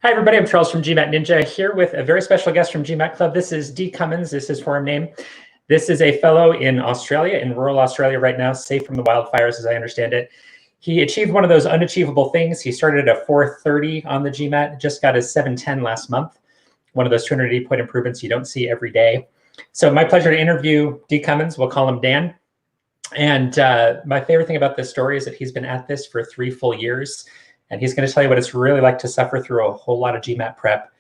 Hi, everybody. I'm Charles from GMATNinja here with a very special guest from GMAT Club. This is D Cummins. This is forum name. This is a fellow in Australia, in rural Australia right now, safe from the wildfires, as I understand it. He achieved one of those unachievable things. He started at a 430 on the GMAT, just got his 710 last month. One of those 280-point improvements you don't see every day. So my pleasure to interview D Cummins. We'll call him Dan. And my favorite thing about this story is that he's been at this for 3 full years. And he's going to tell you what it's really like to suffer through a whole lot of GMAT prep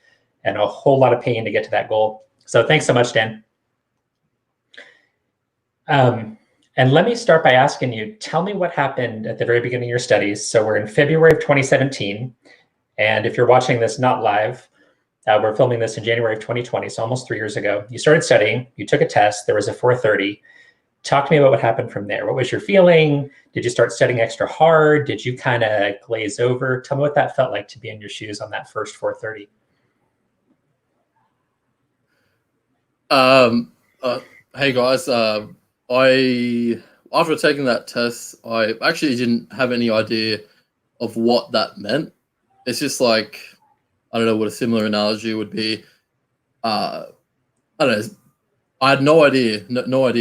and a whole lot of pain to get to that goal. So thanks so much, Dan. And let me start by asking you, tell me what happened at the very beginning of your studies. So we're in February of 2017. And if you're watching this not live, we're filming this in January of 2020, so almost 3 years ago. You started studying, you took a test, there was a 430. Talk to me about what happened from there. What was your feeling? Did you start studying extra hard? Did you kind of glaze over? Tell me what that felt like to be in your shoes on that first 430. Hey guys, after taking that test, I actually didn't have any idea of what that meant. It's just like, I don't know what a similar analogy would be. I don't know. I had no idea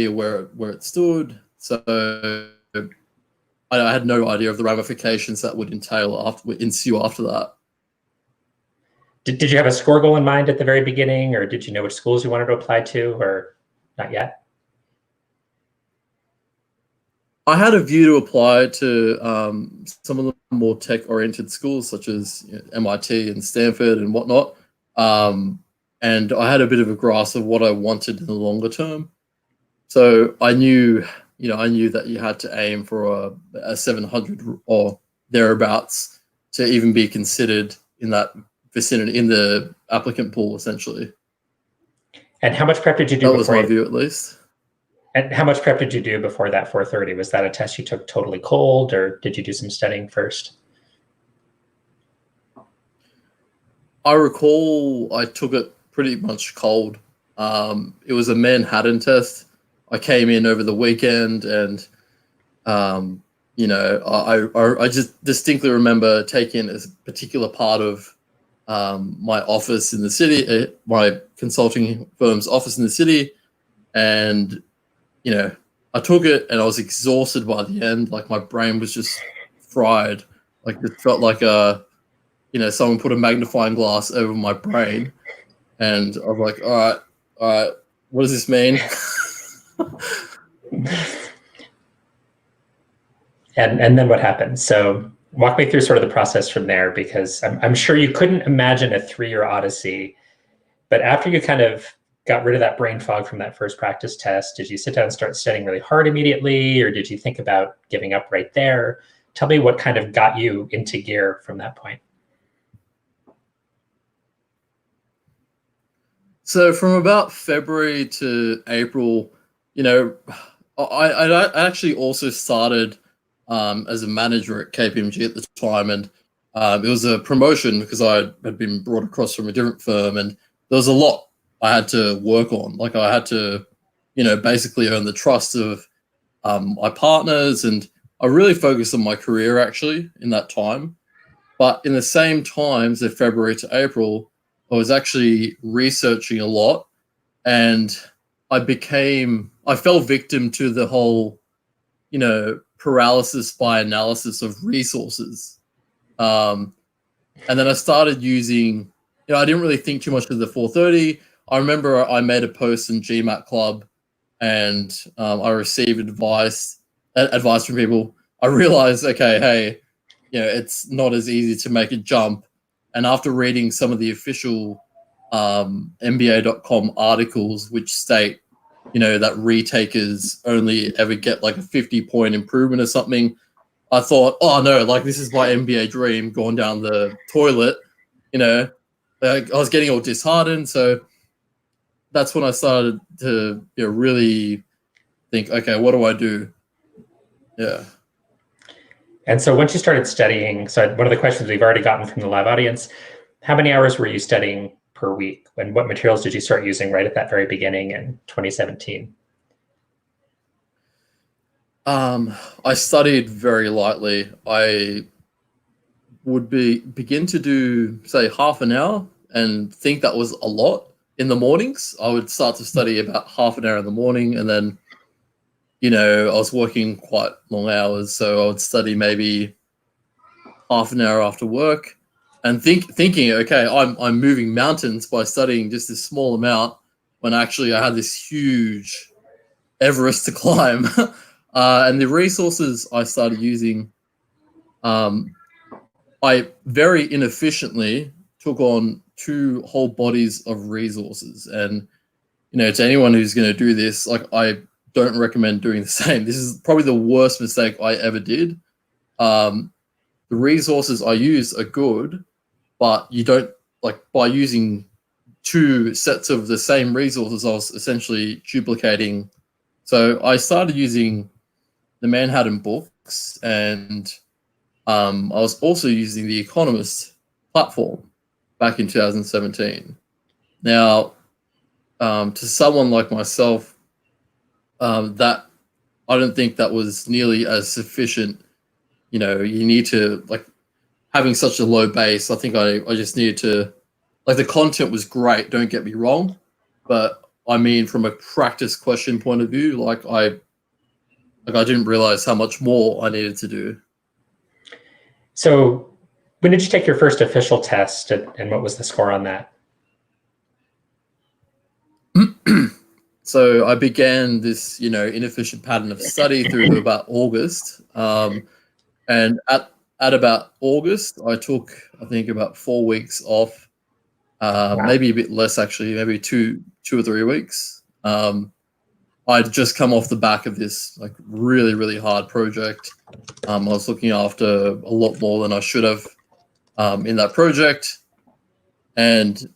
where it stood, so I had no idea of the ramifications that would ensue after that. Did you have a score goal in mind at the very beginning, or did you know which schools you wanted to apply to, or not yet? I had a view to apply to some of the more tech-oriented schools, such as MIT and Stanford and whatnot. And I had a bit of a grasp of what I wanted in the longer term. So I knew that you had to aim for a 700 or thereabouts to even be considered in that vicinity, in the applicant pool, essentially. And how much prep did you do? That was my view, at least. And how much prep did you do before that 430? Was that a test you took totally cold, or did you do some studying first? I recall I took it pretty much cold. It was a Manhattan test. I came in over the weekend, and I just distinctly remember taking a particular part of my office in the city, my consulting firm's office in the city, and I took it and I was exhausted by the end. Like, my brain was just fried. Like, it felt like someone put a magnifying glass over my brain, and I was like, all right, what does this mean? And then what happened? So walk me through sort of the process from there, because I'm sure you couldn't imagine a 3-year odyssey. But after you kind of got rid of that brain fog from that first practice test, did you sit down and start studying really hard immediately, or did you think about giving up right there? Tell me what kind of got you into gear from that point. So from about February to April, I actually also started as a manager at KPMG at the time, and it was a promotion because I had been brought across from a different firm, and there was a lot I had to work on. Like, I had to, basically earn the trust of my partners, and I really focused on my career actually in that time. But in the same time, so February to April, I was actually researching a lot, and I fell victim to the whole, paralysis by analysis of resources. And then I started using, I didn't really think too much of the 430. I remember I made a post in GMAT Club, and I received advice from people. I realized, okay, hey, it's not as easy to make a jump. And after reading some of the official MBA.com articles, which state, that retakers only ever get like a 50-point improvement or something, I thought, oh no, like, this is my MBA dream going down the toilet. Like, I was getting all disheartened. So that's when I started to really think, okay, what do I do? Yeah. And so once you started studying, so one of the questions we've already gotten from the live audience, how many hours were you studying per week? And what materials did you start using right at that very beginning in 2017? I studied very lightly. I would begin to do, say, half an hour and think that was a lot in the mornings. I would start to study about half an hour in the morning, and then, you know, I was working quite long hours, so I would study maybe half an hour after work, and thinking, okay, I'm moving mountains by studying just this small amount, when actually I had this huge Everest to climb. And the resources I started using, I very inefficiently took on 2 whole bodies of resources. And, you know, to anyone who's going to do this, like, I don't recommend doing the same. This is probably the worst mistake I ever did. The resources I use are good, but you don't, like, by using 2 sets of the same resources, I was essentially duplicating. So I started using the Manhattan books, and I was also using the Economist platform back in 2017. Now, to someone like myself, that I don't think that was nearly as sufficient. You know, you need to, like, having such a low base. I think I just needed to, like, the content was great, don't get me wrong, but I mean, from a practice question point of view, I didn't realize how much more I needed to do. So when did you take your first official test, and what was the score on that? So I began this, you know, inefficient pattern of study through to about August. And at about August, I took, I think, about 4 weeks off, Wow. maybe a bit less, actually, maybe two or 3 weeks. I'd just come off the back of this, like, really, really hard project. I was looking after a lot more than I should have in that project. And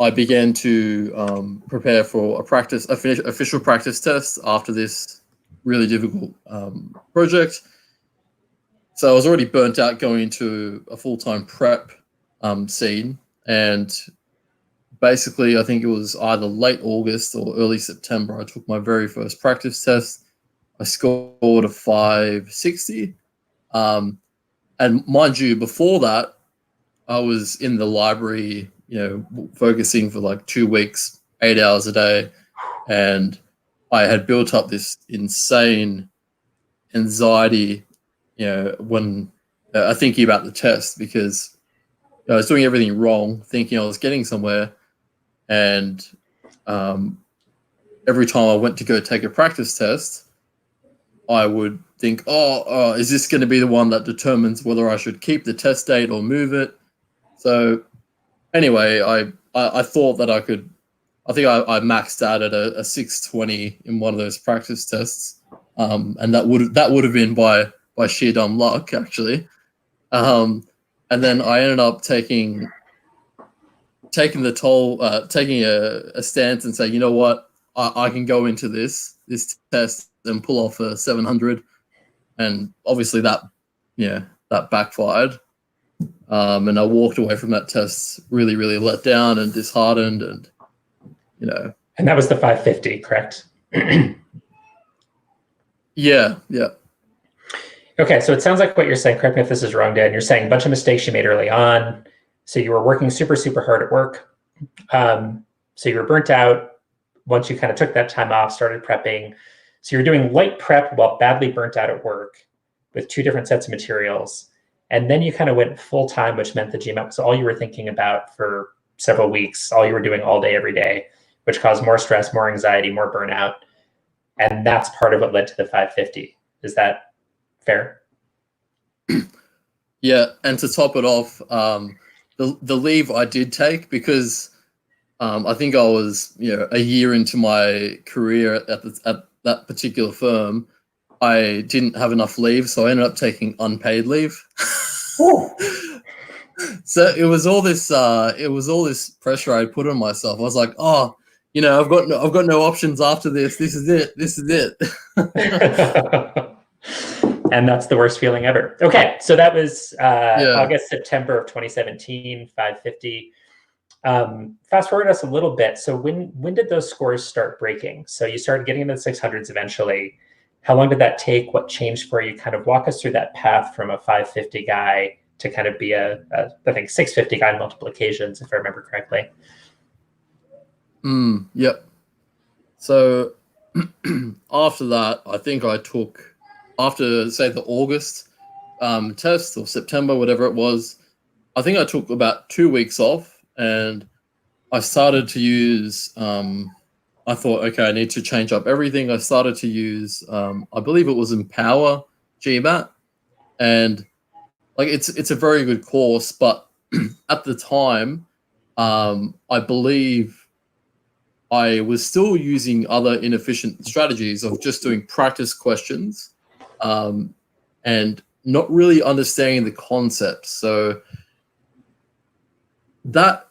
I began to prepare for official practice test after this really difficult project. So I was already burnt out going into a full-time prep scene, and basically I think it was either late August or early September I took my very first practice test. I scored a 560, and mind you, before that I was in the library, you know, focusing for like 2 weeks, 8 hours a day. And I had built up this insane anxiety, you know, when thinking about the test, because I was doing everything wrong, thinking I was getting somewhere. And every time I went to go take a practice test, I would think, oh, is this going to be the one that determines whether I should keep the test date or move it? So anyway, I thought that I could. I think I maxed out at a 620 in one of those practice tests, and that would have been by sheer dumb luck, actually. And then I ended up taking the toll, taking a stance and say, you know what, I can go into this test and pull off a 700, and obviously that backfired. And I walked away from that test really, really let down and disheartened, and, you know. And that was the 550, correct? Yeah. Okay, so it sounds like what you're saying, correct me if this is wrong, Dan, you're saying a bunch of mistakes you made early on. So you were working super, super hard at work. So you were burnt out once you kind of took that time off, started prepping. So you're doing light prep while badly burnt out at work with 2 different sets of materials. And then you kind of went full time, which meant the GMAT was all you were thinking about for several weeks, all you were doing all day, every day, which caused more stress, more anxiety, more burnout. And that's part of what led to the 550. Is that fair? Yeah, and to top it off, the leave I did take, because I think I was, you know, a year into my career at that particular firm. I didn't have enough leave, so I ended up taking unpaid leave. So it was all this pressure I put on myself. I was like, oh, you know, I've got no options after this. This is it. And that's the worst feeling ever. Okay, so that was August, September of 2017, 550. Fast forward us a little bit. So when did those scores start breaking? So you started getting into the 600s eventually. How long did that take? What changed for you? Kind of walk us through that path from a 550 guy to kind of be a I think 650 guy on multiple occasions, if I remember correctly. Yep. So after that, I think I took, after say the August test or September, whatever it was, I think I took about 2 weeks off, and I started to use, I thought, okay, I need to change up everything. I started to use, I believe it was Empower GMAT, and like it's a very good course, but at the time, I believe I was still using other inefficient strategies of just doing practice questions, and not really understanding the concepts. So that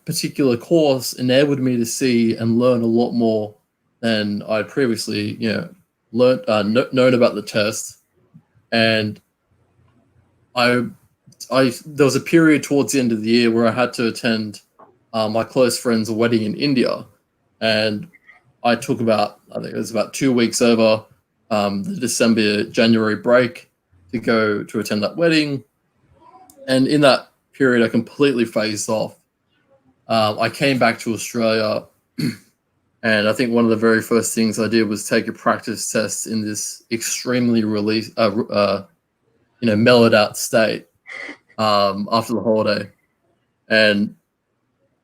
particular course enabled me to see and learn a lot more than I previously, learned, known about the test. And there was a period towards the end of the year where I had to attend my close friend's wedding in India, and I took I think it was about 2 weeks over the December-January break to go to attend that wedding. And in that period, I completely phased off. I came back to Australia, and I think one of the very first things I did was take a practice test in this extremely mellowed out state after the holiday. And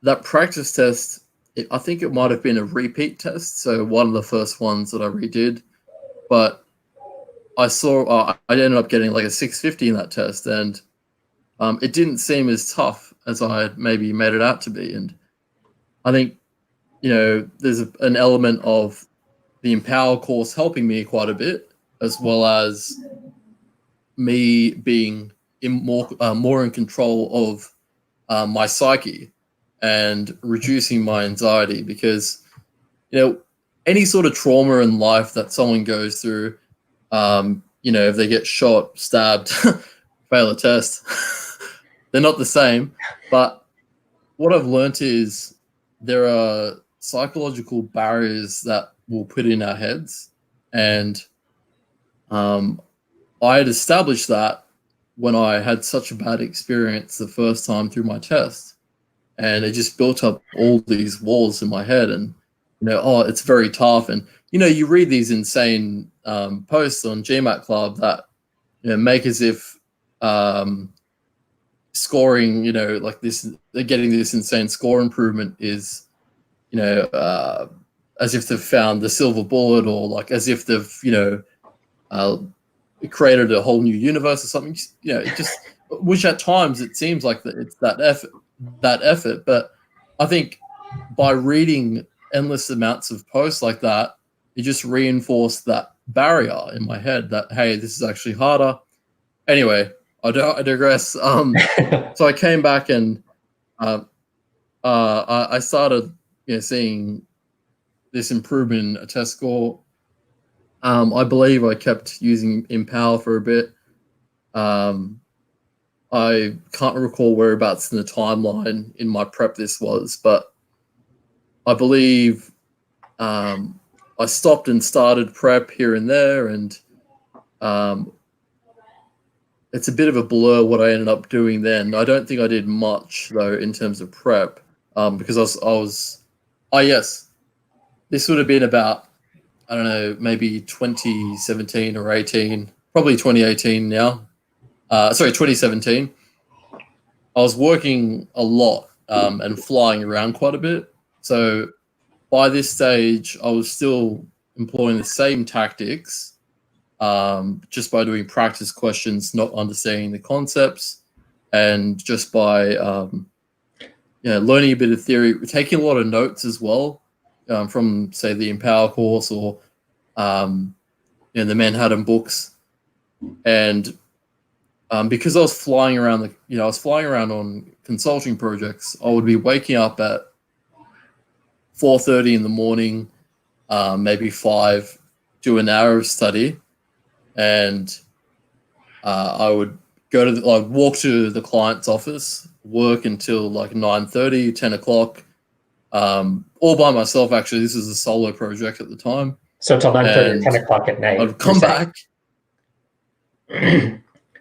that practice test, I think it might have been a repeat test, so one of the first ones that I redid. But I saw I ended up getting like a 650 in that test, and it didn't seem as tough as I had maybe made it out to be. And I think, there's an element of the Empower course helping me quite a bit, as well as me being more in control of my psyche and reducing my anxiety, because any sort of trauma in life that someone goes through, if they get shot, stabbed, fail a test, they're not the same. But what I've learned is there are psychological barriers that we'll put in our heads, and I had established that when I had such a bad experience the first time through my test. And it just built up all these walls in my head, and it's very tough. And you read these insane posts on GMAT Club that make as if scoring, like this, they're getting this insane score improvement is, as if they've found the silver bullet, or like as if they've created a whole new universe or something. Which at times it seems like it's that effort. But I think by reading endless amounts of posts like that, it just reinforced that barrier in my head that, hey, this is actually harder. Anyway, I digress. So I came back, and I started seeing this improvement in a test score. I believe I kept using Empower for a bit. I can't recall whereabouts in the timeline in my prep this was, but I believe I stopped and started prep here and there, and it's a bit of a blur what I ended up doing then. I don't think I did much though in terms of prep, because yes, this would have been about, I don't know, maybe 2017 or 18, probably 2018 now. 2017. I was working a lot and flying around quite a bit. So by this stage, I was still employing the same tactics, just by doing practice questions, not understanding the concepts, and just by learning a bit of theory, taking a lot of notes as well, from say the Empower course or the Manhattan books. And because I was flying around on consulting projects, I would be waking up at 4:30 in the morning, maybe 5, do an hour of study, and I would I'd walk to the client's office, work until like 9:30, 10 o'clock, all by myself. Actually, this was a solo project at the time. So till 9:30 or 10 o'clock at night. I'd come back.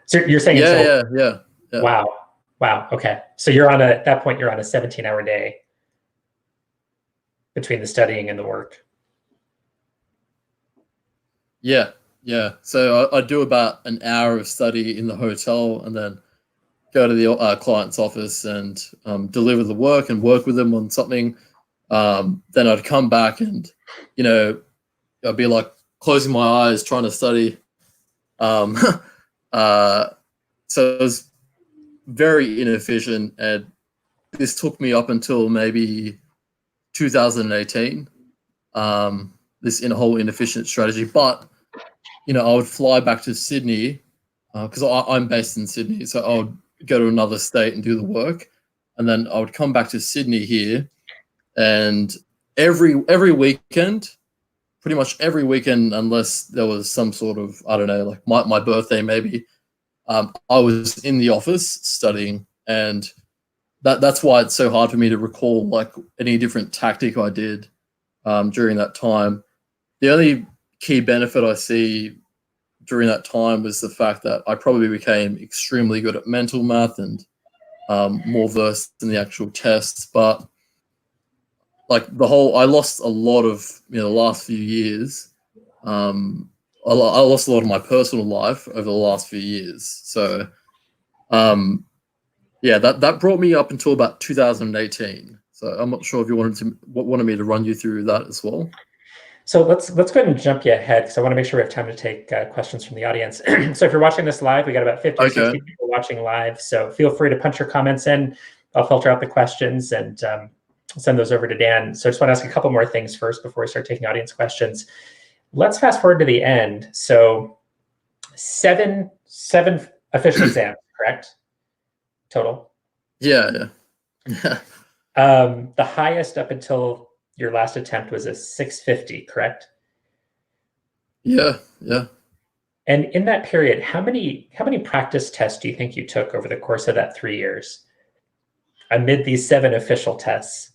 So you're saying Yeah. Wow. Okay. So you're on at that point, you're on a 17-hour day between the studying and the work. Yeah. So I do about an hour of study in the hotel and then go to the client's office and deliver the work and work with them on something. Then I'd come back and, I'd be like closing my eyes, trying to study. So it was very inefficient, and this took me up until maybe 2018. This whole inefficient strategy, but I would fly back to Sydney because I'm based in Sydney, so I would go to another state and do the work, and then I would come back to Sydney here, and every weekend, pretty much every weekend, unless there was some sort of, I don't know, like my birthday maybe, I was in the office studying, and that's why it's so hard for me to recall like any different tactic I did during that time. The only key benefit I see during that time was the fact that I probably became extremely good at mental math and more versed in the actual tests. But like I lost a lot of the last few years. I lost a lot of my personal life over the last few years. So that brought me up until about 2018. So I'm not sure if you wanted me to run you through that as well. So let's go ahead and jump you ahead because I want to make sure we have time to take questions from the audience. So if you're watching this live, we got about 50 or 60 people watching live. So feel free to punch your comments in. I'll filter out the questions and send those over to Dan. So I just want to ask a couple more things first before we start taking audience questions. Let's fast forward to the end. So seven official exams, correct? Total? Yeah. The highest up until your last attempt was a 650, correct? Yeah. And in that period, how many practice tests do you think you took over the course of that 3 years? Amid these 7 official tests,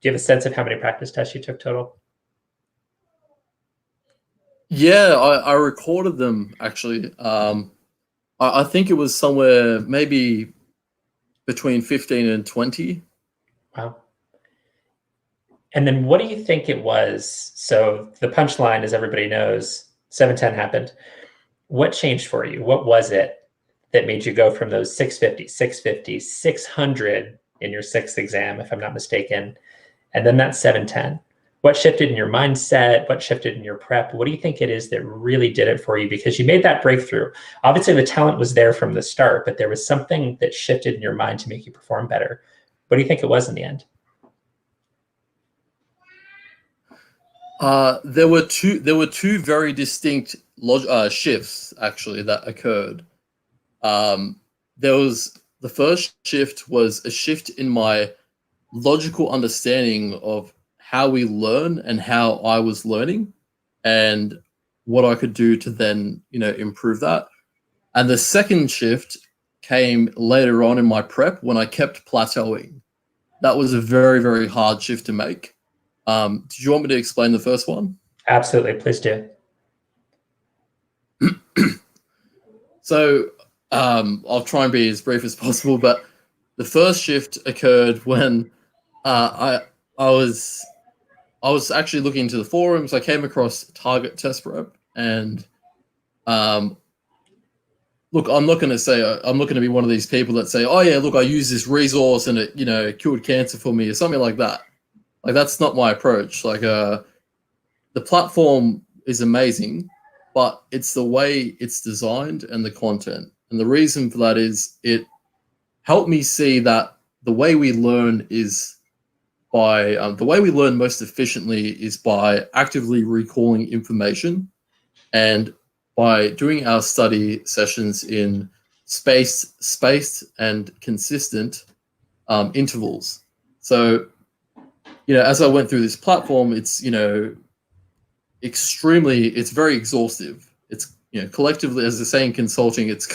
do you have a sense of how many practice tests you took total? Yeah, I recorded them actually. I think it was somewhere maybe between 15 and 20. Wow. And then what do you think it was? So the punchline, as everybody knows, 710 happened. What changed for you? What was it that made you go from those 650, 600 in your 6th exam, if I'm not mistaken, and then that 710? What shifted in your mindset? What shifted in your prep? What do you think it is that really did it for you? Because you made that breakthrough. Obviously, the talent was there from the start, but there was something that shifted in your mind to make you perform better. What do you think it was in the end? There were two very distinct shifts actually that occurred. The first shift was a shift in my logical understanding of how we learn and how I was learning and what I could do to then, improve that. And the second shift came later on in my prep when I kept plateauing. That was a very, very hard shift to make. Did you want me to explain the first one? Absolutely, please do. So I'll try and be as brief as possible, but the first shift occurred when I was actually looking into the forums. I came across Target Test Prep, and look, I'm not going to be one of these people that say, "Oh yeah, look, I use this resource and it, cured cancer for me," or something like that. Like that's not my approach. Like the platform is amazing, but it's the way it's designed and the content. And the reason for that is it helped me see that the way we learn is by the way we learn most efficiently is by actively recalling information and by doing our study sessions in spaced and consistent intervals. So, as I went through this platform, it's, it's very exhaustive. It's, collectively, as they say in consulting, it's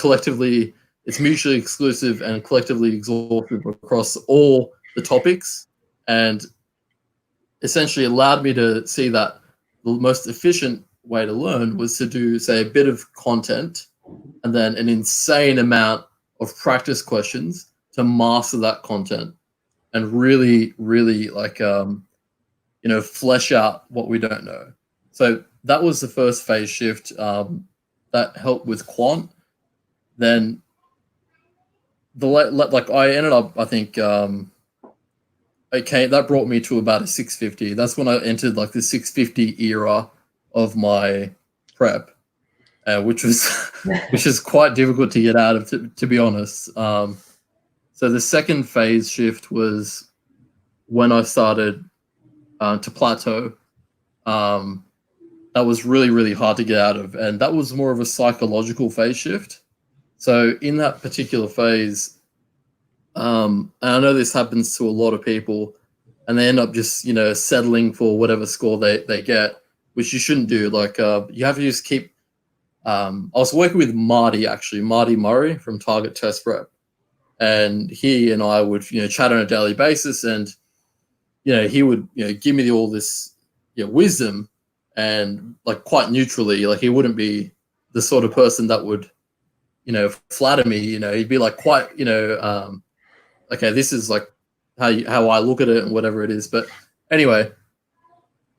mutually exclusive and collectively exhaustive across all the topics, and essentially allowed me to see that the most efficient way to learn was to do, say, a bit of content and then an insane amount of practice questions to master that content and really, really like, flesh out what we don't know. So that was the first phase shift that helped with Quant. Then I ended up, I think, that brought me to about a 650. That's when I entered like the 650 era of my prep, which is quite difficult to get out of, to be honest. So the second phase shift was when I started to plateau. That was really, really hard to get out of, and that was more of a psychological phase shift. So in that particular phase, and I know this happens to a lot of people, and they end up just, settling for whatever score they get, which you shouldn't do. Like, you have to just keep. I was working with Marty Murray from Target Test Prep, and he and I would, chat on a daily basis, and he would, give me all this, wisdom, and like quite neutrally, like he wouldn't be the sort of person that would, flatter me. He'd be like quite, okay, this is like how I look at it and whatever it is. But anyway,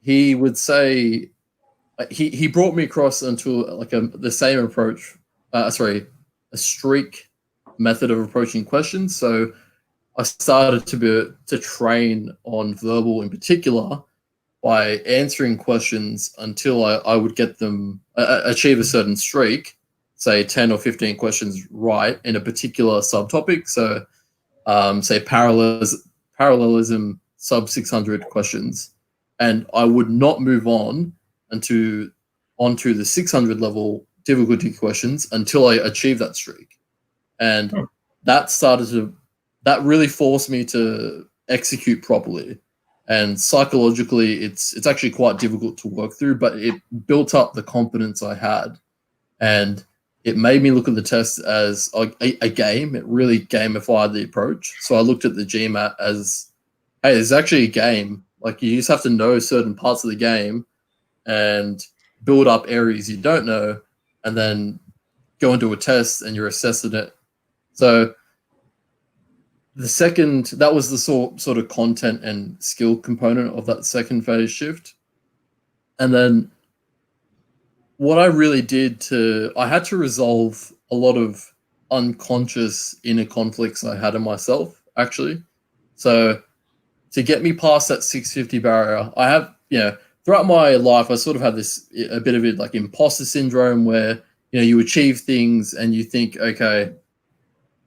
he would say he brought me across into like the same approach, a streak method of approaching questions. So I started to train on verbal in particular by answering questions until I would get them achieve a certain streak, say 10 or 15 questions right in a particular subtopic. So say parallelism sub 600 questions, and I would not move on onto the 600 level difficulty questions until I achieved that streak. And that really forced me to execute properly. And psychologically, it's actually quite difficult to work through, but it built up the confidence I had, and it made me look at the test as a game. It really gamified the approach. So I looked at the GMAT as, hey, it's actually a game. Like, you just have to know certain parts of the game and build up areas you don't know, and then go into a test and you're assessing it. So that was the sort of content and skill component of that second phase shift. And then what I really did I had to resolve a lot of unconscious inner conflicts I had in myself, actually. So to get me past that 650 barrier, I have, throughout my life, I sort of had a bit of it like imposter syndrome where, you achieve things and you think, okay,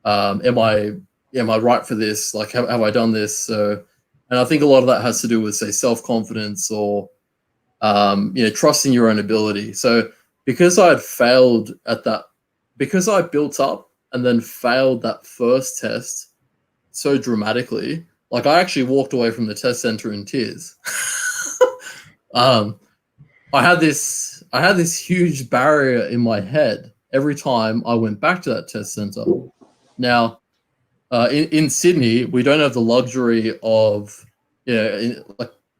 am I right for this? Like, have I done this? So, and I think a lot of that has to do with, say, self-confidence or, trusting your own ability. So because I had failed at that, because I built up and then failed that first test so dramatically, like I actually walked away from the test center in tears. I had this huge barrier in my head every time I went back to that test center. Now, in Sydney, we don't have the luxury of, in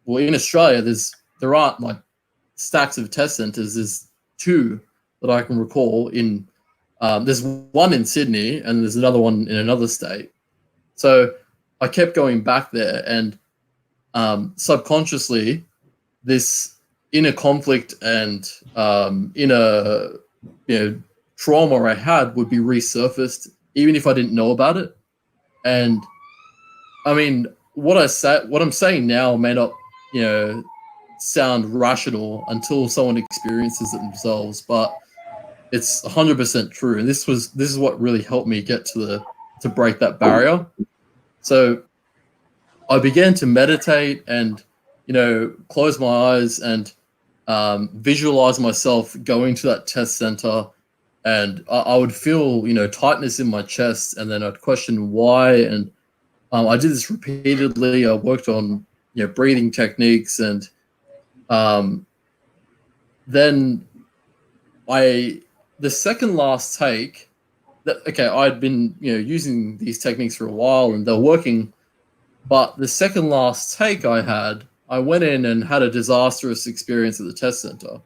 Australia, there aren't like stacks of test centers. There's two that I can recall. There's one in Sydney and there's another one in another state. So I kept going back there, and subconsciously, this inner conflict and inner trauma I had would be resurfaced, even if I didn't know about it. And I mean, what I'm saying now may not, sound rational until someone experiences it themselves, but it's 100% true. And this is what really helped me get to break that barrier. So I began to meditate and, close my eyes and visualize myself going to that test center. And I would feel, tightness in my chest, and then I'd question why. And I did this repeatedly. I worked on, breathing techniques, and then the second last take, I'd been, using these techniques for a while and they're working, but the second last take I had I went in and had a disastrous experience at the test center.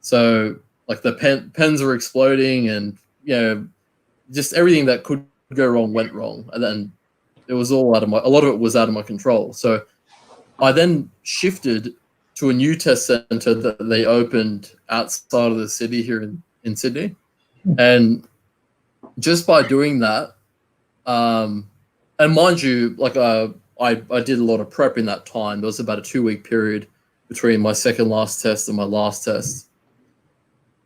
So like the pens were exploding, and just everything that could go wrong went wrong, and then it was all a lot of it was out of my control. So I then shifted to a new test center that they opened outside of the city here in Sydney, and just by doing that, and mind you, like I did a lot of prep in that time. There was about a 2-week period between my second last test and my last test.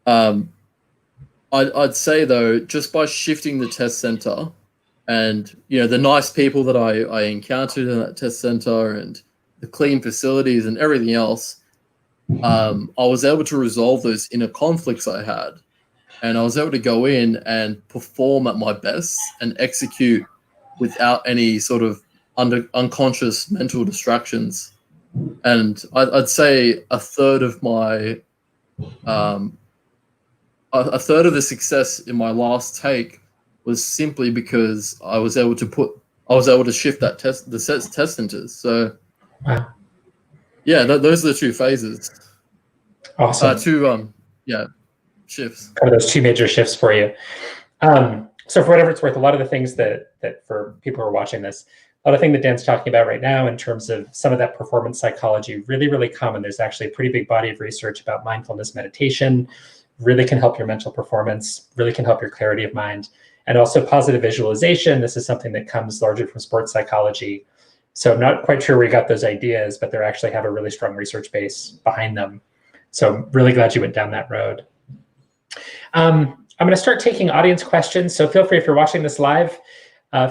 I'd say though, just by shifting the test center, and the nice people that I encountered in that test center, and the clean facilities and everything else, I was able to resolve those inner conflicts I had, and I was able to go in and perform at my best and execute without any sort of unconscious mental distractions. And I'd say a third of the success in my last take was simply because I was able to shift the test centers. So, wow. Yeah, those are the two phases. Awesome. Shifts. Kind of those two major shifts for you. So for whatever it's worth, a lot of the things that for people who are watching this, a lot of things that Dan's talking about right now in terms of some of that performance psychology, really, really common. There's actually a pretty big body of research about mindfulness meditation, really can help your mental performance, really can help your clarity of mind, and also positive visualization. This is something that comes largely from sports psychology. So I'm not quite sure where you got those ideas, but they actually have a really strong research base behind them. So I'm really glad you went down that road. I'm going to start taking audience questions. So feel free, if you're watching this live,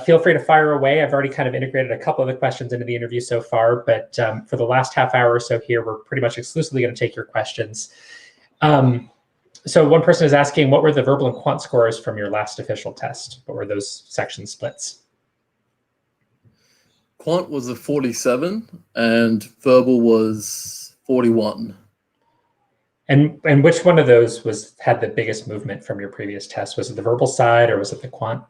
feel free to fire away. I've already kind of integrated a couple of the questions into the interview so far, but for the last half hour or so here, we're pretty much exclusively going to take your questions. So one person is asking, what were the verbal and quant scores from your last official test? What were those section splits? Quant was a 47 and verbal was 41. And which one of those had the biggest movement from your previous test? Was it the verbal side or was it the quant?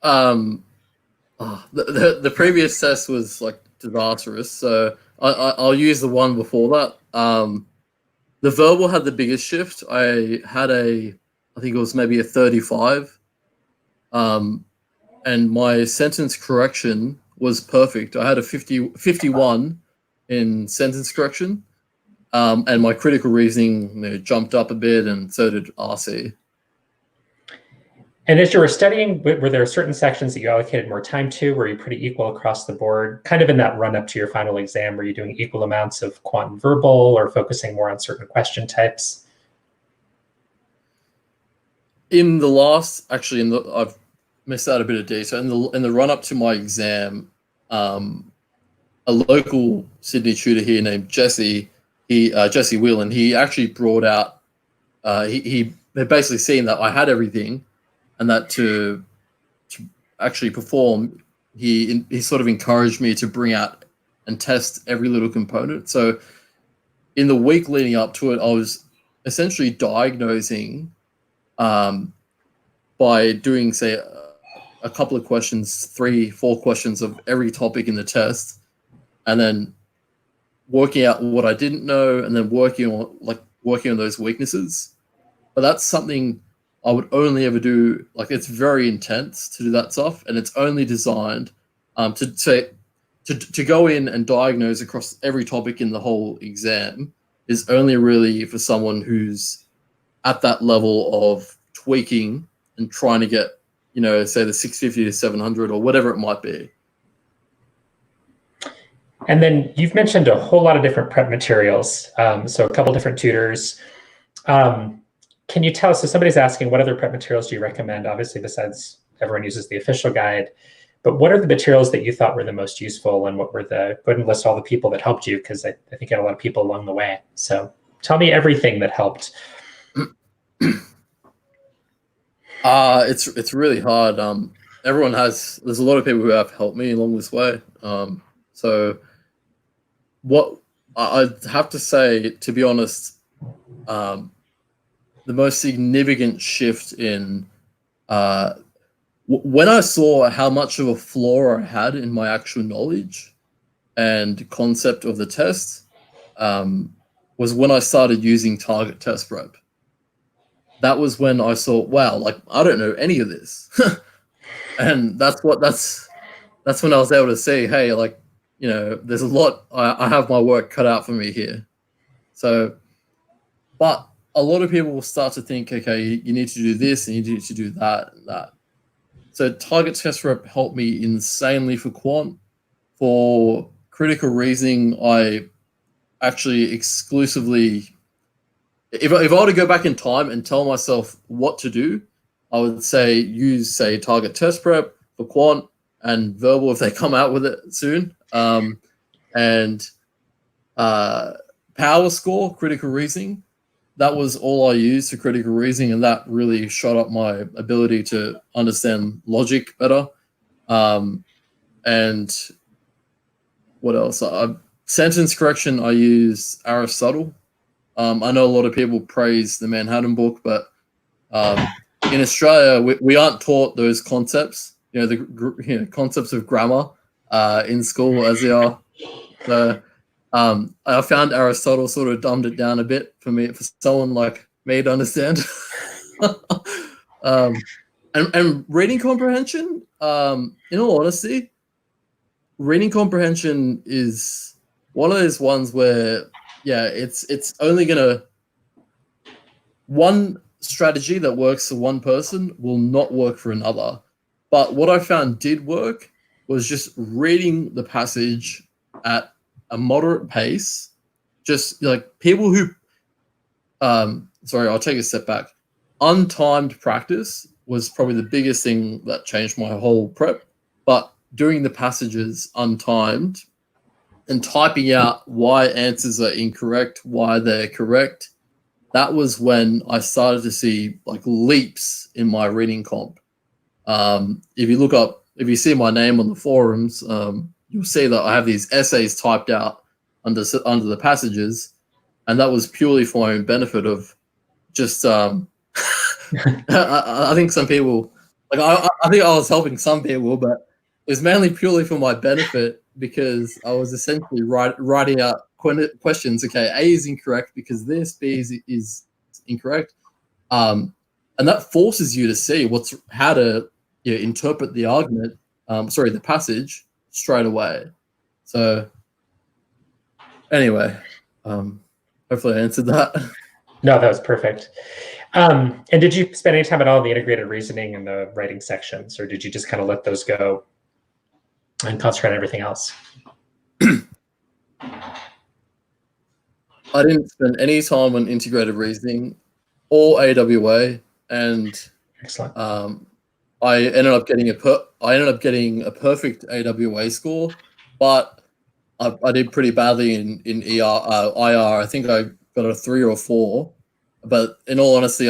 The previous test was like disastrous, so I'll use the one before that. The verbal had the biggest shift. I had I think it was maybe a 35, and my sentence correction was perfect. I had a 51 in sentence correction, and my critical reasoning jumped up a bit, and so did RC. And as you were studying, were there certain sections that you allocated more time to? Were you pretty equal across the board? Kind of in that run up to your final exam, were you doing equal amounts of quant and verbal, or focusing more on certain question types? In the last, actually, I've missed out a bit of detail. In the run up to my exam, a local Sydney tutor here named Jesse Whelan, he actually brought out, he had basically seen that I had everything, and that to actually perform, he sort of encouraged me to bring out and test every little component. So in the week leading up to it, I was essentially diagnosing by doing, say, a couple of questions, 3-4 questions of every topic in the test, and then working out what I didn't know, and then working on those weaknesses. But that's something I would only ever do, like, it's very intense to do that stuff, and it's only designed to go in and diagnose across every topic in the whole exam is only really for someone who's at that level of tweaking and trying to get, say the 650 to 700 or whatever it might be. And then you've mentioned a whole lot of different prep materials. So a couple different tutors. Can you tell us, so somebody's asking, what other prep materials do you recommend? Obviously, besides everyone uses the official guide, but what are the materials that you thought were the most useful, and what were go ahead and list all the people that helped you, because I think you had a lot of people along the way. So tell me everything that helped. It's really hard. There's a lot of people who have helped me along this way. So what I'd have to say, to be honest, the most significant shift in when I saw how much of a flaw I had in my actual knowledge, and concept of the test was when I started using target test prep. That was when I saw, wow, like I don't know any of this. And that's when I was able to see, hey, like, you know, there's a lot, I have my work cut out for me here. So, but a lot of people will start to think, okay, you need to do this and you need to do that and that. So target test prep helped me insanely for quant. For critical reasoning, I actually exclusively, if I were to go back in time and tell myself what to do, I would say use, say, target test prep for quant and verbal if they come out with it soon. And power score, critical reasoning. That was all I used for critical reasoning, and that really shot up my ability to understand logic better. And what else? Sentence correction, I use Aristotle. I know a lot of people praise the Manhattan book, but in Australia, we aren't taught those concepts, you know, the concepts of grammar in school as they are. So I found Aristotle sort of dumbed it down a bit for me, for someone like me to understand. And reading comprehension, in all honesty, reading comprehension is one of those ones where, yeah, it's only gonna, one strategy that works for one person will not work for another. But what I found did work was just reading the passage at a moderate pace. Just like people who, sorry, I'll take a step back. Untimed practice was probably the biggest thing that changed my whole prep. But doing the passages untimed and typing out why answers are incorrect, why they're correct, that was when I started to see like leaps in my reading comp. If you see my name on the forums, you'll see that I have these essays typed out under the passages, and that was purely for my own benefit of just. I think some people, like I think I was helping some people, but it was mainly purely for my benefit because I was essentially writing out questions. Okay, A is incorrect because this, B is incorrect, and that forces you to see how to interpret the argument. The passage straight away. So anyway, hopefully I answered that. No, that was perfect. And did you spend any time at all in the integrated reasoning and the writing sections, or did you just kind of let those go and concentrate on everything else? I didn't spend any time on integrated reasoning or AWA, and excellent. I ended up getting a perfect AWA score, but I did pretty badly in IR. I think I got a 3 or 4, but in all honesty,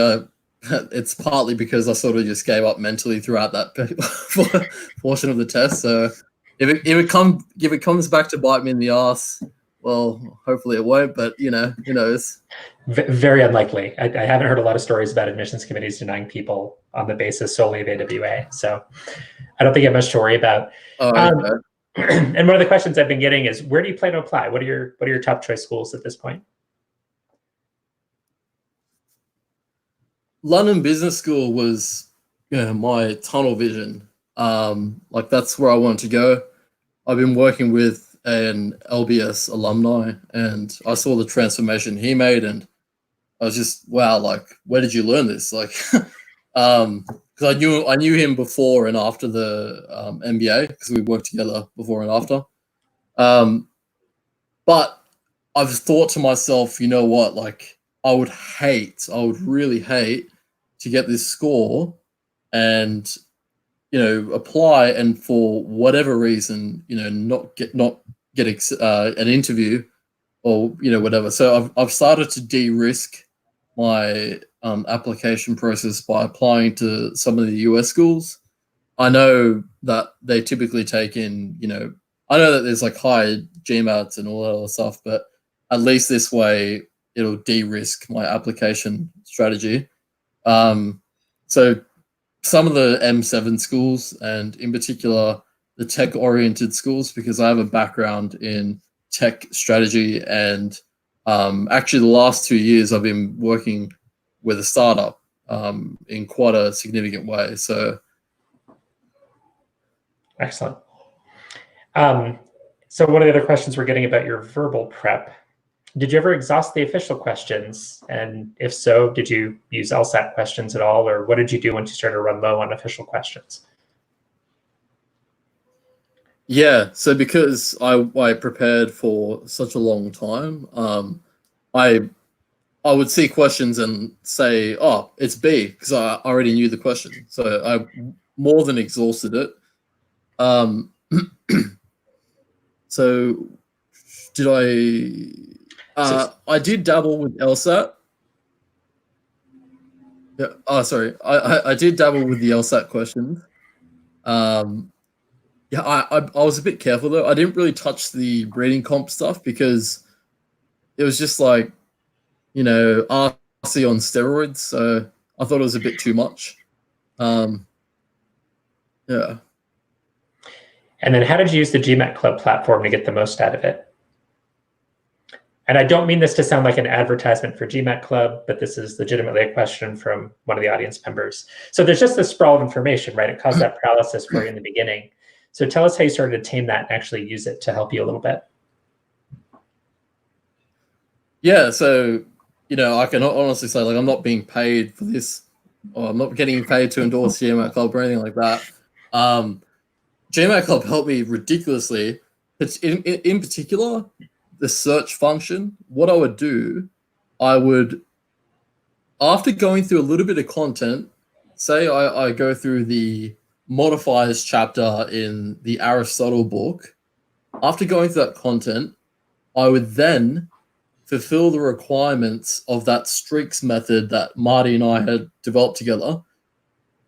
it's partly because I sort of just gave up mentally throughout that portion of the test. So if it comes back to bite me in the ass, well, hopefully it won't. But who knows? Very unlikely. I haven't heard a lot of stories about admissions committees denying people on the basis solely of AWA. So I don't think you have much to worry about. And one of the questions I've been getting is, where do you plan to apply? What are your top choice schools at this point? London Business School was my tunnel vision. Like that's where I wanted to go. I've been working with an LBS alumni, and I saw the transformation he made, and I was just, wow, like, where did you learn this? Like, because I knew him before and after the MBA, because we worked together before and after. But I've thought to myself, you know what, like I would really hate to get this score and apply, and for whatever reason not get an interview or whatever. So I've started to de-risk my application process by applying to some of the US schools. I know that they typically take in I know that there's like higher GMATs and all that other stuff, but at least this way it'll de-risk my application strategy. So some of the M7 schools, and in particular the tech-oriented schools because I have a background in tech strategy, and actually the last 2 years I've been working with a startup in quite a significant way. So excellent. So one of the other questions we're getting about your verbal prep, did you ever exhaust the official questions? And if so, did you use LSAT questions at all? Or what did you do once you started to run low on official questions? yeah, so because I prepared for such a long time, I would see questions and say, oh, it's B, because I already knew the question. So I more than exhausted it. So did I did dabble with LSAT. Yeah. Oh, sorry. I did dabble with the LSAT questions. Yeah, I was a bit careful though. I didn't really touch the reading comp stuff because it was just like, RC on steroids. So I thought it was a bit too much. Yeah. And then how did you use the GMAT Club platform to get the most out of it? And I don't mean this to sound like an advertisement for GMAT Club, but this is legitimately a question from one of the audience members. So there's just this sprawl of information, right? It caused that paralysis for you in the beginning. So tell us how you started to tame that and actually use it to help you a little bit. Yeah, so, I can honestly say, like, I'm not being paid for this, or I'm not getting paid to endorse GMAT Club or anything like that. GMAT Club helped me ridiculously. It's in particular, the search function. What I would do, after going through a little bit of content, say I go through the modifiers chapter in the Aristotle book. After going through that content, I would then fulfill the requirements of that streaks method that Marty and I had developed together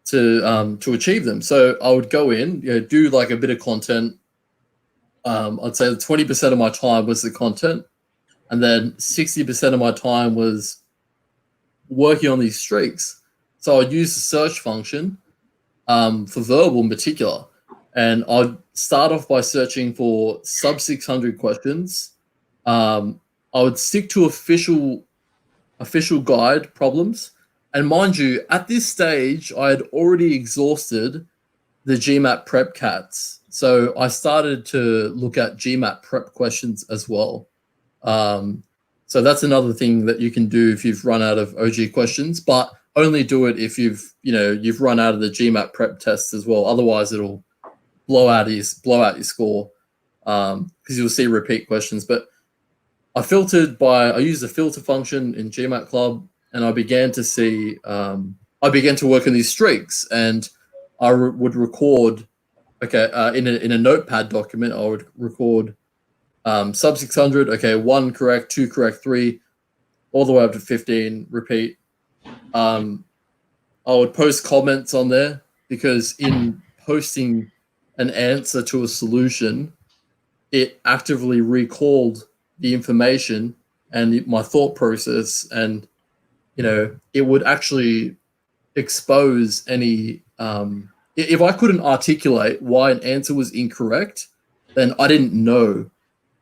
to achieve them. So I would go in, do like a bit of content. I'd say 20% of my time was the content, and then 60% of my time was working on these streaks. So I'd use the search function for verbal in particular, and I'd start off by searching for sub 600 questions. I would stick to official guide problems. And mind you, at this stage, I had already exhausted the GMAT prep cats. So I started to look at GMAT prep questions as well. So that's another thing that you can do if you've run out of OG questions, but only do it if you've run out of the GMAT prep tests as well. Otherwise, it'll blow out your score because you'll see repeat questions. But I used the filter function in GMAT Club, and I began to work on these streaks, and I would record, in a notepad document, I would record sub 600, 1 correct, 2 correct, 3, all the way up to 15, repeat. I would post comments on there because in posting an answer to a solution, it actively recalled the information and my thought process, and it would actually expose any if I couldn't articulate why an answer was incorrect, then I didn't know,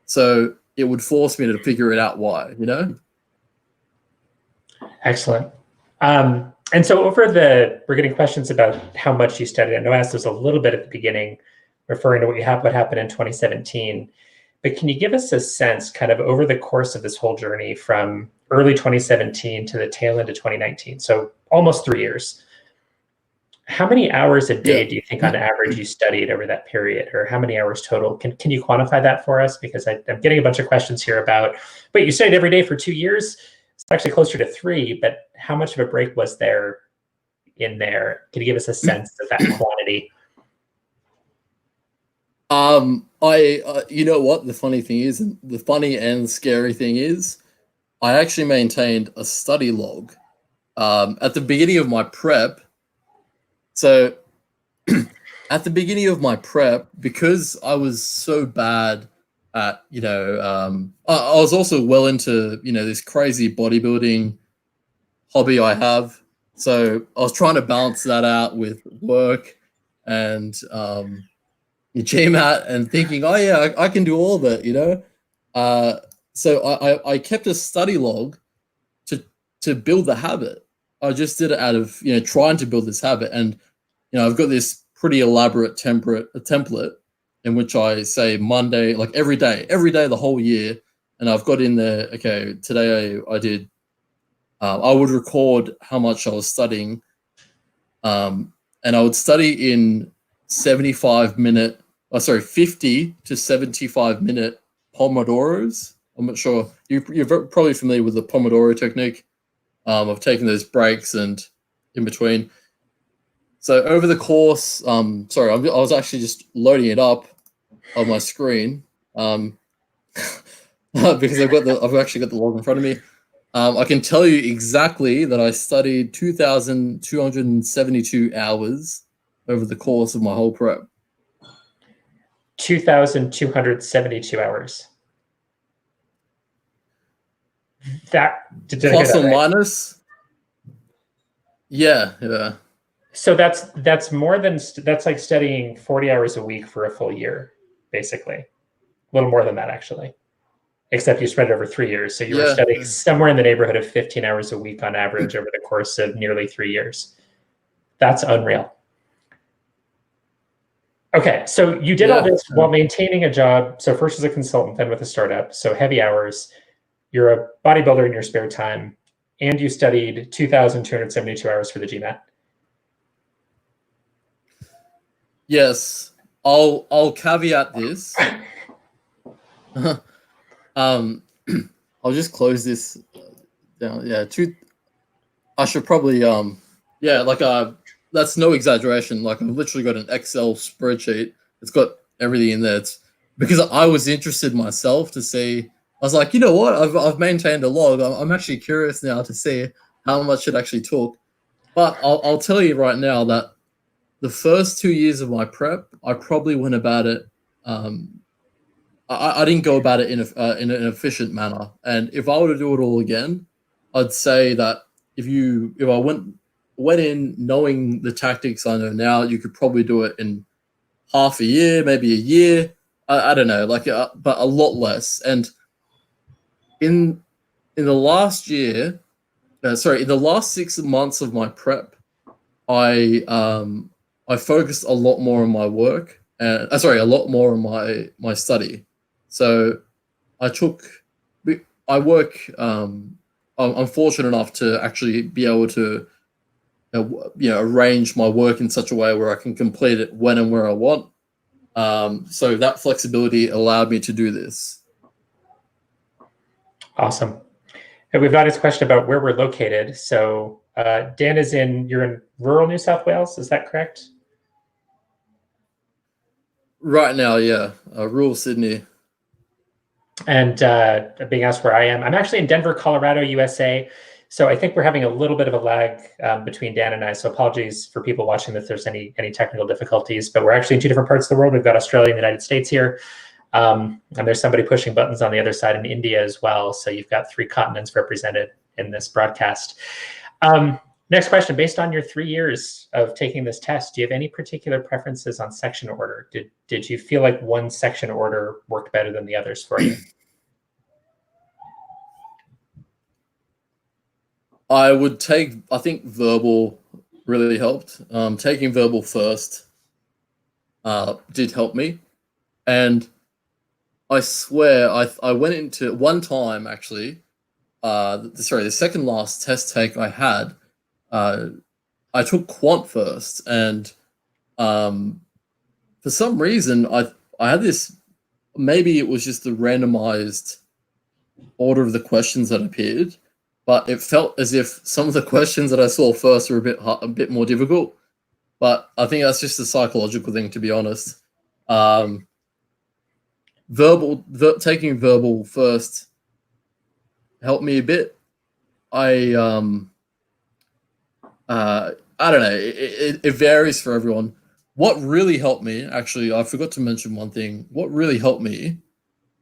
so it would force me to figure it out why. Excellent. And so we're getting questions about how much you studied. I know I asked this a little bit at the beginning, referring to what happened in 2017. But can you give us a sense kind of over the course of this whole journey from early 2017 to the tail end of 2019, so almost 3 years, how many hours a day do you think on average you studied over that period, or how many hours total? Can you quantify that for us? Because I'm getting a bunch of questions here about, wait, you studied every day for 2 years? It's actually closer to 3, but how much of a break was there in there? Can you give us a sense of that quantity? You know what? The funny and scary thing is, I actually maintained a study log at the beginning of my prep. So at the beginning of my prep, because I was so bad at, I was also well into, this crazy bodybuilding hobby I have. So I was trying to balance that out with work and, your GMAT and thinking, oh yeah, I can do all of it, you know. So I kept a study log to build the habit. I just did it out of trying to build this habit, and I've got this pretty elaborate template in which I say Monday, like every day, the whole year, and I've got in there. Okay, today I did. I would record how much I was studying, and I would study in 50 to 75-minute Pomodoros. I'm not sure. You're probably familiar with the Pomodoro technique of taking those breaks and in between. So over the course, I was actually just loading it up on my screen because I've actually got the log in front of me. I can tell you exactly that I studied 2,272 hours over the course of my whole prep. 2,272 hours. Plus or minus. Yeah. So that's more than that's like studying 40 hours a week for a full year, basically. A little more than that, actually. Except you spread it over 3 years. So you were studying somewhere in the neighborhood of 15 hours a week on average over the course of nearly 3 years. That's unreal. Okay, so you did all this while maintaining a job. So first as a consultant, then with a startup. So heavy hours. You're a bodybuilder in your spare time, and you studied 2,272 hours for the GMAT. Yes, I'll caveat this. I'll just close this down. Yeah, I should probably that's no exaggeration. Like I've literally got an Excel spreadsheet. It's got everything in there. It's because I was interested myself to see. I was like, you know what? I've maintained a log. I'm actually curious now to see how much it actually took. But I'll tell you right now that the first 2 years of my prep, I probably went about it. I didn't go about it in an efficient manner. And if I were to do it all again, I'd say that if I went in knowing the tactics I know now, you could probably do it in half a year, maybe a year. I don't know, but a lot less. And in the last year, in the last 6 months of my prep, I focused a lot more on my work, a lot more on my study. So I'm fortunate enough to actually be able to arrange my work in such a way where I can complete it when and where I want. So that flexibility allowed me to do this. Awesome. And we've got this question about where we're located. So Dan you're in rural New South Wales, is that correct? Right now, yeah, rural Sydney. And being asked where I am, I'm actually in Denver, Colorado, USA. So I think we're having a little bit of a lag between Dan and I. So apologies for people watching if there's any technical difficulties, but we're actually in 2 different parts of the world. We've got Australia and the United States here. And there's somebody pushing buttons on the other side in India as well. So you've got 3 continents represented in this broadcast. Next question, based on your 3 years of taking this test, do you have any particular preferences on section order? Did you feel like one section order worked better than the others for you? I think verbal really helped. Taking verbal first did help me. And I swear, I went into one time actually. The second last test take I had, I took Quant first, and for some reason I had this. Maybe it was just the randomized order of the questions that appeared, but it felt as if some of the questions that I saw first were a bit more difficult. But I think that's just a psychological thing, to be honest. Taking verbal first helped me a bit. I don't know. It varies for everyone. What really helped me, actually, I forgot to mention one thing. What really helped me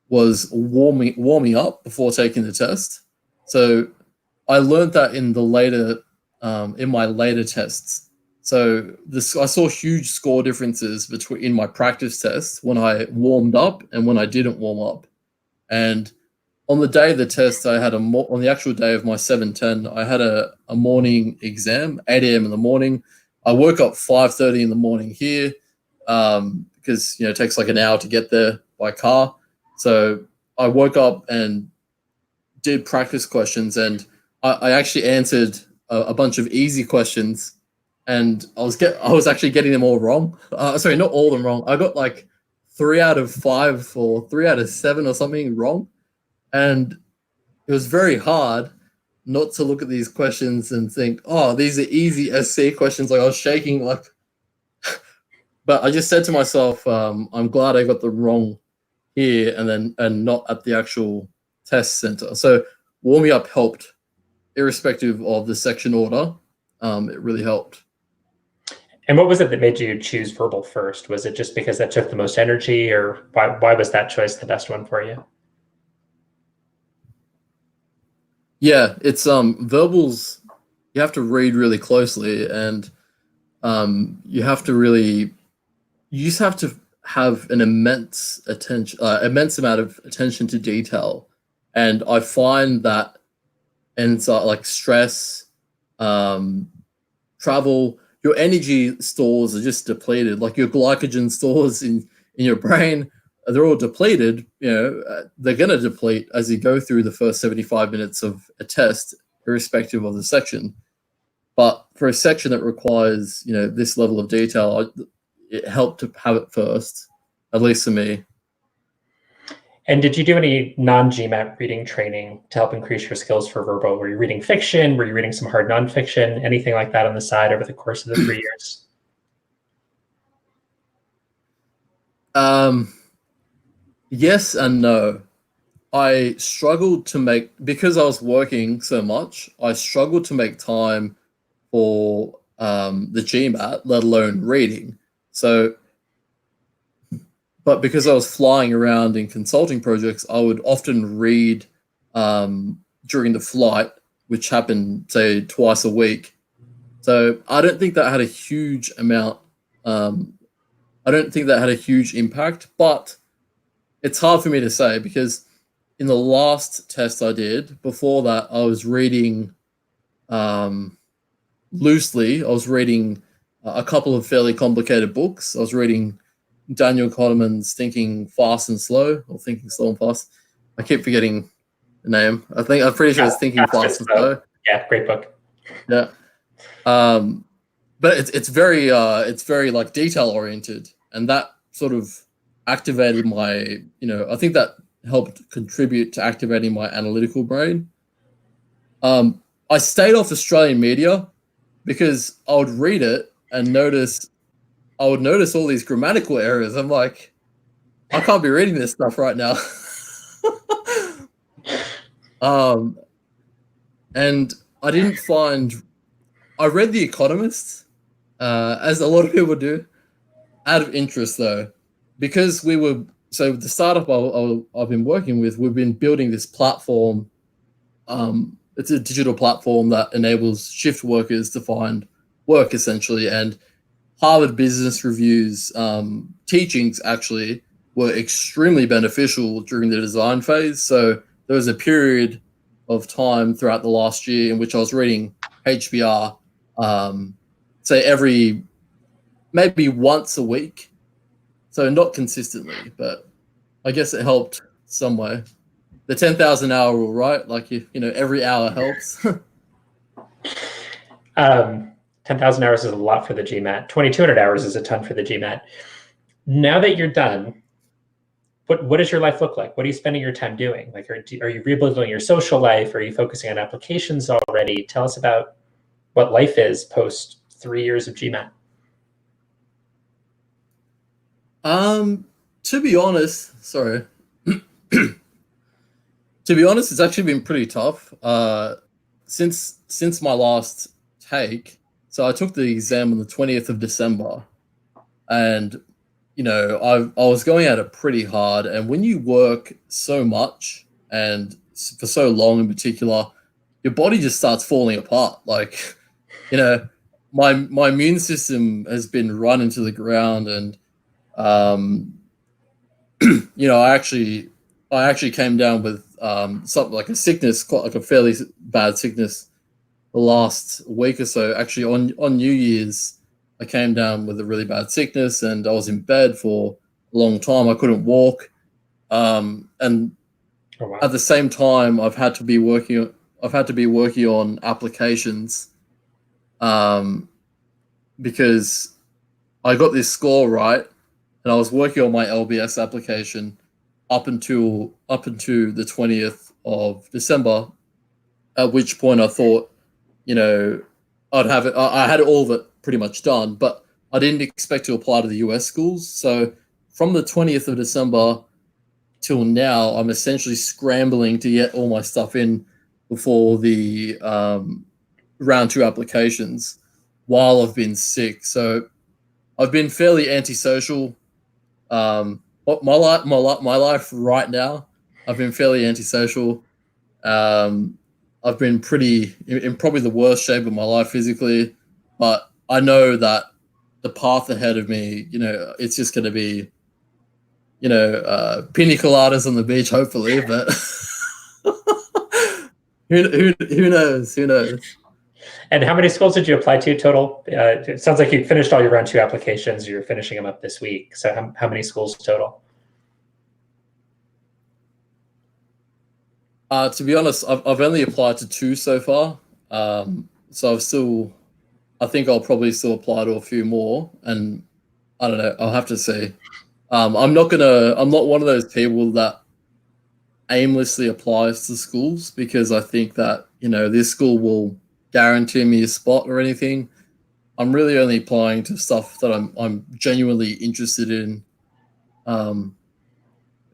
was warming up before taking the test. So I learned that in my later tests. So I saw huge score differences in my practice tests when I warmed up and when I didn't warm up. And on the day of the test, I had on the actual day of my 710, I had a morning exam, 8 a.m. in the morning. I woke up 5:30 in the morning here because it takes like an hour to get there by car. So I woke up and did practice questions, and I actually answered a bunch of easy questions, and I was actually getting them all wrong. Sorry, not all of them wrong. I got like 3 out of 5 or 3 out of 7 or something wrong, and it was very hard not to look at these questions and think, oh, these are easy SC questions. Like I was shaking, like, but I just said to myself, I'm glad I got them wrong here and not at the actual test center. So warming up helped, irrespective of the section order. It really helped. And what was it that made you choose verbal first? Was it just because that took the most energy, or why was that choice the best one for you? Yeah, it's verbals. You have to read really closely, and you just have to have an immense amount of attention to detail. And I find that, and so like stress, travel, your energy stores are just depleted. Like your glycogen stores in your brain, they're all depleted. They're going to deplete as you go through the first 75 minutes of a test, irrespective of the section. But for a section that requires, this level of detail, it helped to have it first, at least for me. And did you do any non-GMAT reading training to help increase your skills for verbal? Were you reading fiction? Were you reading some hard nonfiction? Anything like that on the side over the course of the 3 years? Yes and no. I struggled to because I was working so much, I struggled to make time for the GMAT, let alone reading. So, but because I was flying around in consulting projects, I would often read during the flight, which happened, say, twice a week. So I don't think that had a huge amount. I don't think that had a huge impact, but it's hard for me to say because in the last test I did, before that, I was reading loosely. I was reading a couple of fairly complicated books. I was reading Daniel Kahneman's Thinking Fast and Slow, or Thinking Slow and Fast. I keep forgetting the name. I'm pretty sure it's Thinking Fast and Slow. Yeah, great book. Yeah. But it's very like detail oriented, and that sort of activated my, I think that helped contribute to activating my analytical brain. I stayed off Australian media because I would read it and I would notice all these grammatical errors. I'm like, I can't be reading this stuff right now. And I didn't find, I read The Economist, as a lot of people do, out of interest though, because so the startup I've been working with, we've been building this platform. It's a digital platform that enables shift workers to find work essentially. And Harvard Business Review's teachings actually were extremely beneficial during the design phase. So there was a period of time throughout the last year in which I was reading HBR, say maybe once a week. So not consistently, but I guess it helped some way. The 10,000 hour rule, right? Like, every hour helps. 10,000 hours is a lot for the GMAT. 2,200 hours is a ton for the GMAT. Now that you're done, what does your life look like? What are you spending your time doing? Like, are you rebuilding your social life? Are you focusing on applications already? Tell us about what life is post 3 years of GMAT. To be honest, sorry. To be honest, it's actually been pretty tough. Since my last take, so I took the exam on the 20th of December, and I was going at it pretty hard. And when you work so much and for so long in particular, your body just starts falling apart. Like, my immune system has been run into the ground, and I actually came down with something like a sickness, quite like a fairly bad sickness, the last week or so. Actually, on New Year's, I came down with a really bad sickness, and I was in bed for a long time. I couldn't walk, and Oh, wow. at the same time, I've had to be working on applications, because I got this score right, and I was working on my LBS application up until the 20th of December, at which point I thought, I'd have it. I had all of it pretty much done, but I didn't expect to apply to the US schools. So from the 20th of December till now, I'm essentially scrambling to get all my stuff in before the round 2 applications while I've been sick. So I've been fairly antisocial. My life right now, I've been fairly antisocial. I've been pretty in probably the worst shape of my life physically, but I know that the path ahead of me, it's just going to be, pina coladas on the beach, hopefully. But who knows? Who knows? And how many schools did you apply to total? It sounds like you finished all your round 2 applications. You're finishing them up this week. So how many schools total? To be honest, I've only applied to 2 so far. So I think I'll probably still apply to a few more, and I don't know. I'll have to see. I'm not one of those people that aimlessly applies to schools because I think that this school will guarantee me a spot or anything. I'm really only applying to stuff that I'm genuinely interested in. If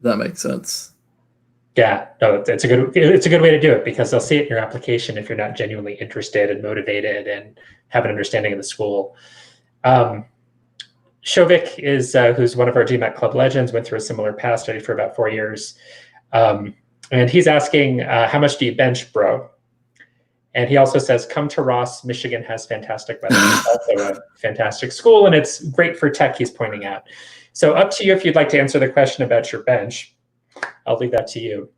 that makes sense. Yeah, no, it's a good way to do it because they'll see it in your application if you're not genuinely interested and motivated and have an understanding of the school. Shovik is who's one of our GMAT Club legends, went through a similar path, studied for about 4 years. And he's asking, how much do you bench, bro? And he also says, come to Ross. Michigan has fantastic weather. It's also a fantastic school, and it's great for tech, he's pointing out. So up to you if you'd like to answer the question about your bench. I'll leave that to you.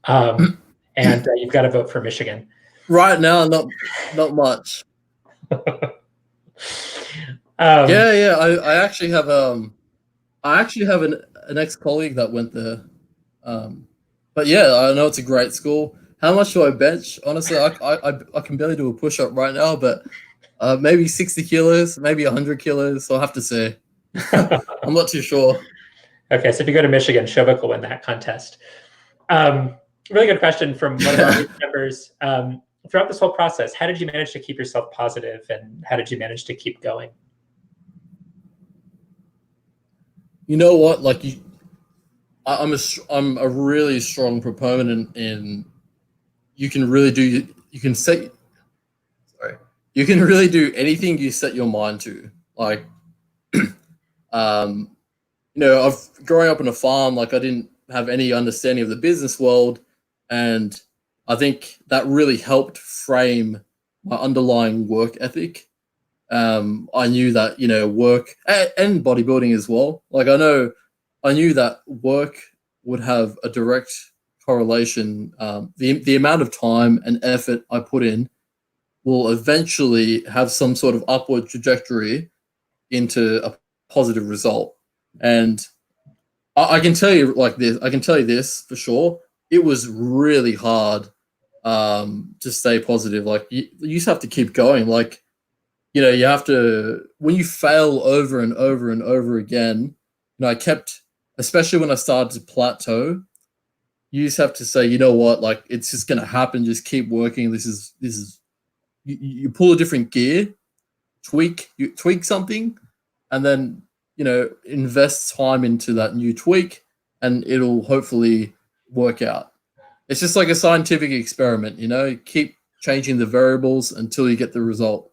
And you've got to vote for Michigan. Right now, not much. Yeah. I actually have an ex-colleague that went there. But yeah, I know it's a great school. How much do I bench? Honestly, I can barely do a push-up right now, but maybe 60 kilos, maybe 100 kilos. I'll have to say. I'm not too sure. Okay, so if you go to Michigan, Shovik will win that contest. Really good question from one of our members. Throughout this whole process, how did you manage to keep yourself positive, and how did you manage to keep going? You know what? Like I'm a really strong proponent in you can really do anything you set your mind to. Like I've growing up on a farm, like I didn't have any understanding of the business world, and I think that really helped frame my underlying work ethic. I knew that work and bodybuilding as well. Like I knew that work would have a direct correlation. The amount of time and effort I put in will eventually have some sort of upward trajectory into a positive result. And I can tell you like this. I can tell you this for sure. It was really hard to stay positive. Like you just have to keep going. Like you have to, when you fail over and over and over again. I kept, especially when I started to plateau, you just have to say, you know what, like it's just going to happen. Just keep working. This is you pull a different gear, you tweak something, and then invest time into that new tweak, and it'll hopefully work out. It's just like a scientific experiment. Keep changing the variables until you get the result.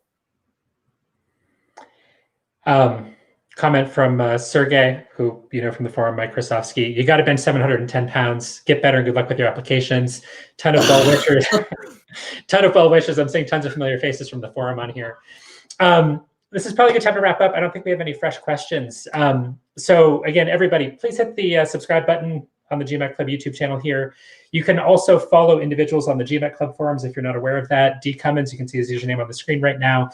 Comment from Sergey, who from the forum, Microsoftsky. You got to bench 710 pounds. Get better. Good luck with your applications. Ton of well wishers. Ton of well wishes. I'm seeing tons of familiar faces from the forum on here. This is probably a good time to wrap up. I don't think we have any fresh questions. So again, everybody, please hit the subscribe button on the GMAT Club YouTube channel here. You can also follow individuals on the GMAT Club forums if you're not aware of that. D Cummins, you can see his username on the screen right now.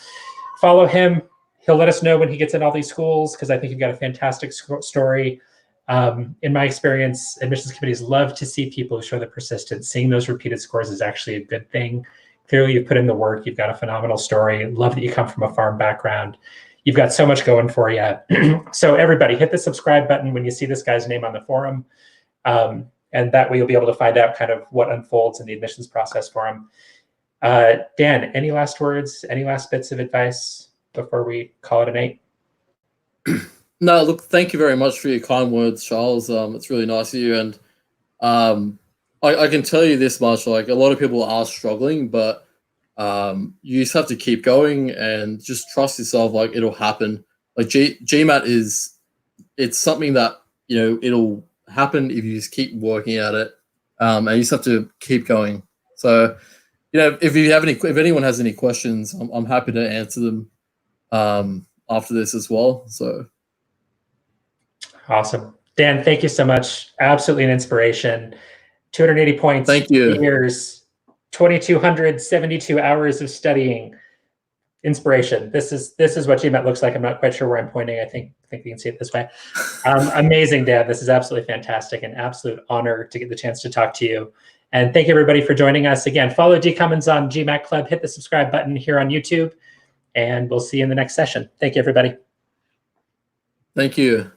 Follow him. He'll let us know when he gets in all these schools, because I think you've got a fantastic story. In my experience, admissions committees love to see people who show the persistence. Seeing those repeated scores is actually a good thing. Clearly, you've put in the work. You've got a phenomenal story. Love that you come from a farm background. You've got so much going for you. So everybody, hit the subscribe button when you see this guy's name on the forum. And that way you'll be able to find out kind of what unfolds in the admissions process for him. Dan, any last words, any last bits of advice before we call it a night? No, look, thank you very much for your kind words, Charles. It's really nice of you. And I can tell you this much, like, a lot of people are struggling, but you just have to keep going and just trust yourself, like, it'll happen. Like GMAT it's something that, you know, it'll happen if you just keep working at it, and you just have to keep going. So, you know, if anyone has any questions, I'm happy to answer them after this as well. So awesome. Dan, thank you so much. Absolutely an inspiration. 280 points. Thank you. Years, 2,272 hours of studying. Inspiration. This is what GMAT looks like. I'm not quite sure where I'm pointing. I think you can see it this way. Amazing, Dan. This is absolutely fantastic. An absolute honor to get the chance to talk to you. And thank you, everybody, for joining us. Again, follow D Cummins on GMAT Club. Hit the subscribe button here on YouTube. And we'll see you in the next session. Thank you, everybody. Thank you.